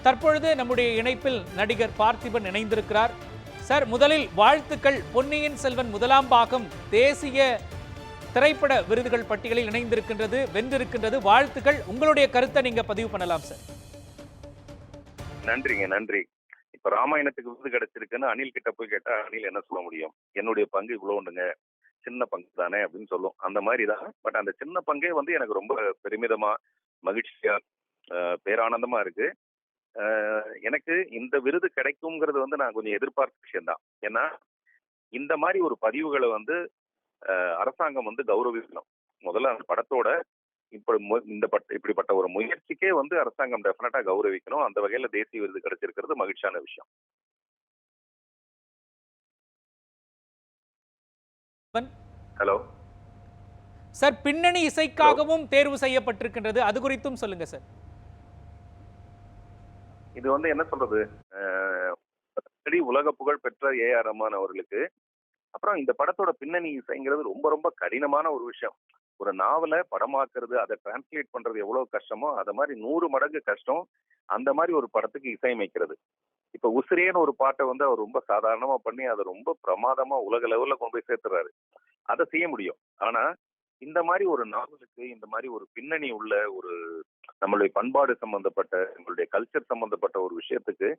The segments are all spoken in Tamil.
தற்பொழுது நம்முடைய இணைப்பில் நடிகர் பார்த்திபன் இணைந்திருக்கிறார். சார், முதலில் வாழ்த்துக்கள். பொன்னியின் செல்வன் முதலாம் பாகம் தேசிய திரைப்பட விருதுகள் பட்டியலில் இணைந்திருக்கின்றது, வென்றிருக்கின்றது. வாழ்த்துக்கள். உங்களுடைய கருத்தை நீங்க பதிவு பண்ணலாம் சார். நன்றிங்க, நன்றி. இப்ப ராமாயணத்துக்கு விருது கிடைச்சிருக்குன்னு அனில் கிட்ட போய் கேட்டா அனில் என்ன சொல்ல முடியும்? என்னுடைய பங்கு இவ்வளவுண்டுங்க, சின்ன பங்கு தானே அப்படின்னு சொல்லும். அந்த மாதிரி தான். பட் அந்த சின்ன பங்கே வந்து எனக்கு ரொம்ப பெருமிதமா, மகிழ்ச்சியா, பேரானந்தமா இருக்கு. எனக்கு இந்த விருது கிடைக்குங்கிறது வந்து நான் கொஞ்சம் எதிர்பார்த்த விஷயம்தான். ஏன்னா இந்த மாதிரி ஒரு பதிவுகளை வந்து அரசாங்கம் வந்து கௌரவிக்கணும். முதல்ல அந்த படத்தோட இப்படிப்பட்ட ஒரு முயற்சிக்கே வந்து அரசாங்கம் டெஃபினட்டா கௌரவிக்கணும். அந்த வகையில தேசிய விருது கிடைச்சிருக்கிறது மகிழ்ச்சியான விஷயம். ஹலோ சார், பின்னணி இசைக்காகவும் தேர்வு செய்யப்பட்டிருக்கின்றது, அது குறித்தும் சொல்லுங்க சார். இது வந்து என்ன சொல்றது, உலக புகழ் பெற்ற ஏ.ஆர். ரஹ்மான் அவர்களுக்கு அப்புறம் இந்த படத்தோட பின்னணி இசைங்கிறது ரொம்ப ரொம்ப கடினமான ஒரு விஷயம். ஒரு நாவலை படமாக்குறது, அதை டிரான்ஸ்லேட் பண்றது எவ்வளவு கஷ்டமோ அத மாதிரி 100 மடங்கு கஷ்டம் அந்த மாதிரி ஒரு படத்துக்கு இசையமைக்கிறது. இப்ப உசிரேன்னு ஒரு பாட்டை வந்து அவர் ரொம்ப சாதாரணமா பண்ணி அதை ரொம்ப பிரமாதமா உலக லெவல்ல கொண்டு போய் சேர்த்துறாரு. அதை செய்ய முடியும். ஆனா இந்த மாதிரி ஒரு நாவலுக்கு இந்த மாதிரி ஒரு பின்னணி உள்ள ஒரு நம்மளுடைய பண்பாடு சம்பந்தப்பட்ட, நம்மளுடைய கல்ச்சர் சம்பந்தப்பட்ட ஒரு விஷயத்துக்கு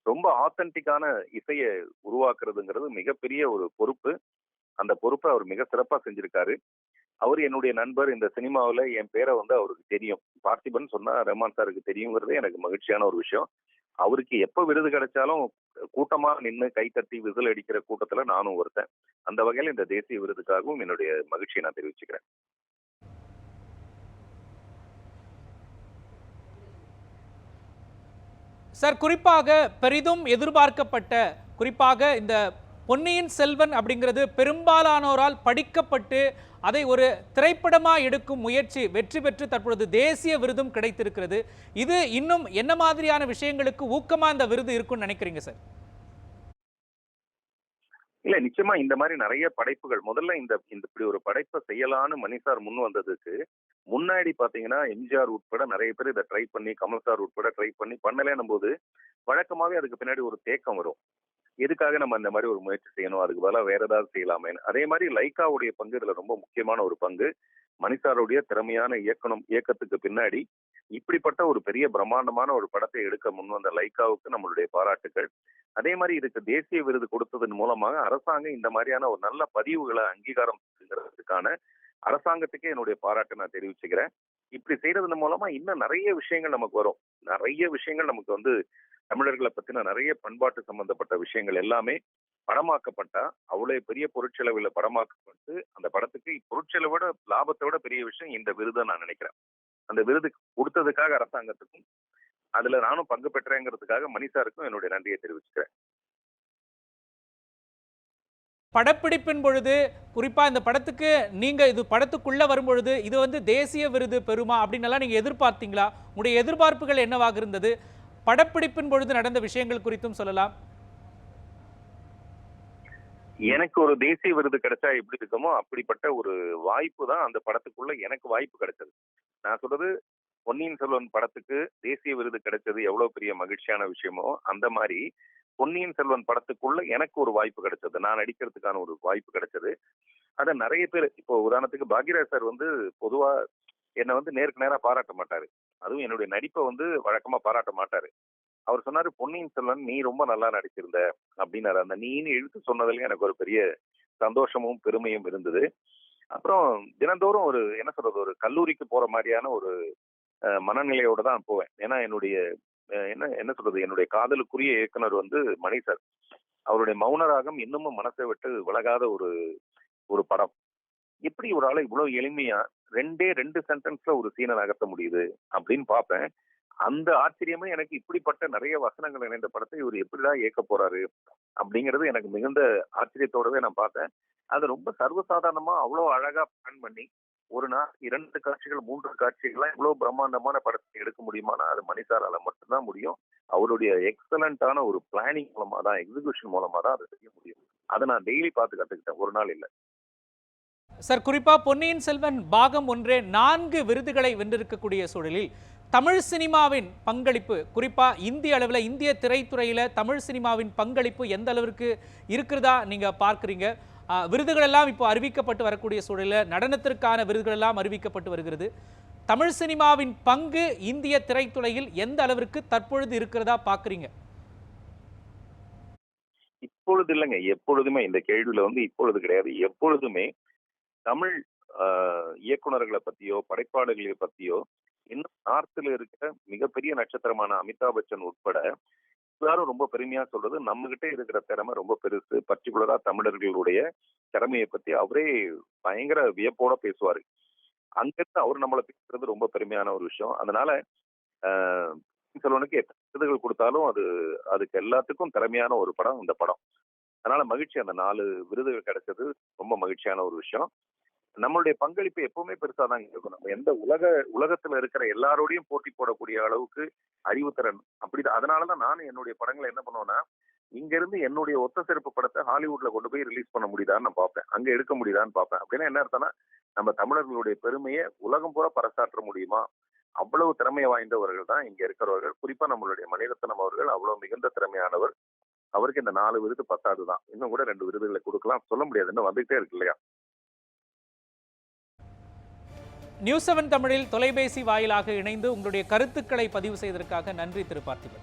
ரொம்ப ஆத்தென்டிக்கான இசையை உருவாக்குறதுங்கிறது மிகப்பெரிய ஒரு பொறுப்பு. அந்த பொறுப்பை அவர் மிக சிறப்பா செஞ்சிருக்காரு. அவர் என்னுடைய நண்பர். இந்த சினிமாவில் என் பேரை வந்து அவருக்கு தெரியும். பார்த்திபன் சொன்னா ரஹ்மான் சாருக்கு தெரியுங்கிறதே எனக்கு மகிழ்ச்சியான ஒரு விஷயம். அவருக்கு எப்ப விருது கிடைச்சாலும் கூட்டமா நின்று கைத்தட்டி விசில் அடிக்கிற கூட்டத்துல நானும் ஒருத்தன். அந்த வகையில இந்த தேசிய விருதுக்காகவும் என்னுடைய மகிழ்ச்சியை நான் தெரிவிச்சுக்கிறேன். சார், குறிப்பாக பெரிதும் எதிர்பார்க்கப்பட்ட, குறிப்பாக இந்த பொன்னியின் செல்வன் அப்படிங்கிறது பெரும்பாலானோரால் படிக்கப்பட்டு அதை ஒரு திரைப்படமா எடுக்கும் முயற்சி வெற்றி பெற்று தற்பொழுது தேசிய விருதும் கிடைத்திருக்கிறது. இது இன்னும் என்ன மாதிரியான விஷயங்களுக்கு ஊக்கமா இந்த விருது இருக்கும்னு நினைக்கிறீங்க சார்? இல்ல, நிச்சயமா இந்த மாதிரி நிறைய படைப்புகள் முதல்ல இந்த இப்படி ஒரு படைப்பை செய்யலான்னு மணி சார் முன் வந்ததுக்கு முன்னாடி பாத்தீங்கன்னா எம்ஜிஆர் உட்பட நிறைய பேர் இதை ட்ரை பண்ணி, கமல் சார் உட்பட ட்ரை பண்ணி பண்ணலன்னும் போது வழக்கமாவே அதுக்கு பின்னாடி ஒரு தேக்கம் வரும். எதுக்காக நம்ம இந்த மாதிரி ஒரு முயற்சி செய்யணும், அதுக்கு பதிலாக வேற ஏதாவது செய்யலாமே. அதே மாதிரி லைக்காவுடைய பங்கு இதுல ரொம்ப முக்கியமான ஒரு பங்கு. மணிசாருடைய திறமையான இயக்கத்துக்கு பின்னாடி இப்படிப்பட்ட ஒரு பெரிய பிரம்மாண்டமான ஒரு படத்தை எடுக்க முன் வந்த லைக்காவுக்கு நம்மளுடைய பாராட்டுகள். அதே மாதிரி இதுக்கு தேசிய விருது கொடுத்ததன் மூலமாக அரசாங்கம் இந்த மாதிரியான ஒரு நல்ல பதிவுகளை அங்கீகாரம் செய்யறதுக்கான அரசாங்கத்துக்கே என்னுடைய பாராட்டை நான் தெரிவிச்சுக்கிறேன். இப்படி செய்யறதன் மூலமா இன்னும் நிறைய விஷயங்கள் நமக்கு வரும். நிறைய விஷயங்கள் நமக்கு வந்து தமிழர்களை பத்தின நிறைய பண்பாட்டு சம்பந்தப்பட்ட விஷயங்கள் எல்லாமே படமாக்கப்பட்டா அவ்வளவு பெரிய பொருட்செலவுல படமாக்கப்பட்டு அந்த படத்துக்கு பொருட்செலவோட லாபத்தை விட பெரிய விஷயம் இந்த விருதை நான் நினைக்கிறேன். அந்த விருது கொடுத்ததுக்காக அரசாங்கத்துக்கும் அதுல நானும் பங்கு பெற்றேங்கிறதுக்காக மணிசாருக்கும் என்னுடைய நன்றியை தெரிவிச்சுக்கிறேன். படப்பிடிப்பின் பொழுது, குறிப்பா இந்த படத்துக்கு நீங்க இது படத்துக்குள்ள வரும்பொழுது இது வந்து தேசிய விருது பெறுமா அப்படின்னு நீங்க எதிர்பார்த்தீங்களா? உங்களுடைய எதிர்பார்ப்புகள் என்னவாக இருந்தது? படப்பிடிப்பின் பொழுது நடந்த விஷயங்கள் குறித்தும் சொல்லலாம். எனக்கு ஒரு தேசிய விருது கிடைச்சா எப்படி இருக்குமோ அப்படிப்பட்ட ஒரு வாய்ப்பு தான் அந்த படத்துக்குள்ள எனக்கு வாய்ப்பு கிடைச்சது. நான் சொல்றது, பொன்னியின் செல்வன் படத்துக்கு தேசிய விருது கிடைச்சது எவ்வளவு பெரிய மகிழ்ச்சியான விஷயமோ அந்த மாதிரி பொன்னியின் செல்வன் படத்துக்குள்ள எனக்கு ஒரு வாய்ப்பு கிடைச்சது. நான் நடிக்கிறதுக்கான ஒரு வாய்ப்பு கிடைச்சது. அத நிறைய பேர், இப்போ உதாரணத்துக்கு பாக்யராஜ் சார் வந்து பொதுவா என்னை வந்து நேருக்கு நேரா பாராட்ட மாட்டாரு. அதுவும் என்னுடைய நடிப்பை வந்து வழக்கமா பாராட்ட மாட்டாரு. அவர் சொன்னாரு, பொன்னியின் செல்வன் நீ ரொம்ப நல்லா நடிச்சிருந்த அப்படின்னாரு. அந்த நீன்னு இழுத்து சொன்னதுல எனக்கு ஒரு பெரிய சந்தோஷமும் பெருமையும் இருந்தது. அப்புறம் தினந்தோறும் ஒரு என்ன சொல்றது, ஒரு கல்லூரிக்கு போற மாதிரியான ஒரு மனநிலையோட தான் போவேன். ஏன்னா என்னுடைய என்ன என்ன சொல்றது, என்னுடைய காதலுக்குரிய இயக்குனர் வந்து மணி சார். அவருடைய மௌனராகம் இன்னமும் மனசை விட்டு விலகாத ஒரு ஒரு படம். எப்படி ஒரு ஆளை இவ்வளவு எளிமையா 2 சென்டென்ஸ்ல ஒரு சீனை நகர்த்த முடியுது அப்படின்னு பார்ப்பேன். அந்த ஆச்சரியமே எனக்கு, இப்படிப்பட்ட நிறைய வசனங்கள் இணைந்த படத்தை இவர் எப்படிதான் இயக்க போறாரு அப்படிங்கிறது எனக்கு மிகுந்த ஆச்சரியத்தோடவே நான் பார்த்தேன். அது ரொம்ப சர்வசாதாரணமா அவ்வளவு அழகா பிளான் பண்ணி ஒரு நாள் 2 காட்சிகள் 3 காட்சிகள்லாம் இவ்வளவு பிரம்மாண்டமான படத்தை எடுக்க முடியுமானா அது மணிசாரால மட்டும்தான் முடியும். அவருடைய எக்ஸலண்டான ஒரு பிளானிங் மூலமா தான், எக்ஸிகியூஷன் மூலமா தான் அதை செய்ய முடியும். அதை நான் டெய்லி பார்த்து கத்துக்கிட்டேன், ஒரு நாள் இல்லை. சார், குறிப்பா பொன்னியின் செல்வன் பாகம் 1 4 விருதுகளை வென்றிருக்கக்கூடிய சூழலில் தமிழ் சினிமாவின் பங்களிப்பு, குறிப்பா இந்திய அளவில் இந்திய திரைத்துறையில தமிழ் சினிமாவின் பங்களிப்பு எந்த அளவிற்கு இருக்கிறதா நீங்க பார்க்குறீங்க? விருதுகள் எல்லாம் இப்போ அறிவிக்கப்பட்டு வரக்கூடிய சூழலில் நடனத்திற்கான விருதுகள் எல்லாம் அறிவிக்கப்பட்டு வருகிறது. தமிழ் சினிமாவின் பங்கு இந்திய திரைத்துறையில் எந்த அளவிற்கு தற்பொழுது இருக்கிறதா பார்க்குறீங்க? இப்பொழுது இல்லைங்க, எப்பொழுதுமே இந்த கேள்வியில இப்பொழுது கிடையாது. எப்பொழுதுமே தமிழ் இயக்குனர்களை பத்தியோ படைப்பாளர்களை பத்தியோ இன்னும் நார்த்ல இருக்கிற மிகப்பெரிய நட்சத்திரமான அமிதாப் பச்சன் உட்பட எல்லாரும் ரொம்ப பெருமையா சொல்றது நம்ம கிட்ட இருக்கிற திறமை ரொம்ப பெருசு. பர்டிகுலரா தமிழர்களுடைய திறமையை பத்தி அவரே பயங்கர வியப்போட பேசுவாரு. அங்கிருந்து அவர் நம்மளை பேசுறது ரொம்ப பெருமையான ஒரு விஷயம். அதனால ஆஹ் செல்வனுக்கு எத்தனை விருதுகள் கொடுத்தாலும் அதுக்கு எல்லாத்துக்கும் திறமையான ஒரு படம் இந்த படம். அதனால மகிழ்ச்சி, அந்த 4 விருதுகள் கிடைச்சது ரொம்ப மகிழ்ச்சியான ஒரு விஷயம். நம்மளுடைய பங்களிப்பு எப்பவுமே பெருசா தான் இருக்கும். நம்ம எந்த உலகத்துல இருக்கிற எல்லாரோடையும் போட்டி போடக்கூடிய அளவுக்கு அறிவுத்திறன் அப்படிதான். அதனாலதான் நானும் என்னுடைய படங்களை என்ன பண்ணுவேன்னா, இங்க இருந்து என்னுடைய ஒத்த சிறப்பு படத்தை ஹாலிவுட்ல கொண்டு போய் ரிலீஸ் பண்ண முடியுதான்னு நான் பார்ப்பேன், அங்க எடுக்க முடியுதான்னு பார்ப்பேன். அப்படின்னா என்ன அர்த்தம்னா, நம்ம தமிழர்களுடைய பெருமையை உலகம் பூரா பறைசாற்ற முடியுமா, அவ்வளவு திறமை வாய்ந்தவர்கள் தான் இங்க இருக்கிறவர்கள். குறிப்பா நம்மளுடைய மணிரத்னம் அவர்கள் அவ்வளவு மிகுந்த திறமையானவர். அவருக்கு இந்த 4 விருது பத்தாதுதான், இன்னும் கூட 2 விருதுகளை கொடுக்கலாம், சொல்ல முடியாது, இன்னும் வந்துகிட்டே இருக்கு இல்லையா. நியூஸ் 7 தமிழில் தொலைபேசி வாயிலாக இணைந்து உங்களுடைய கருத்துக்களை பதிவு செய்ததற்காக நன்றி திரு பார்த்திபன்.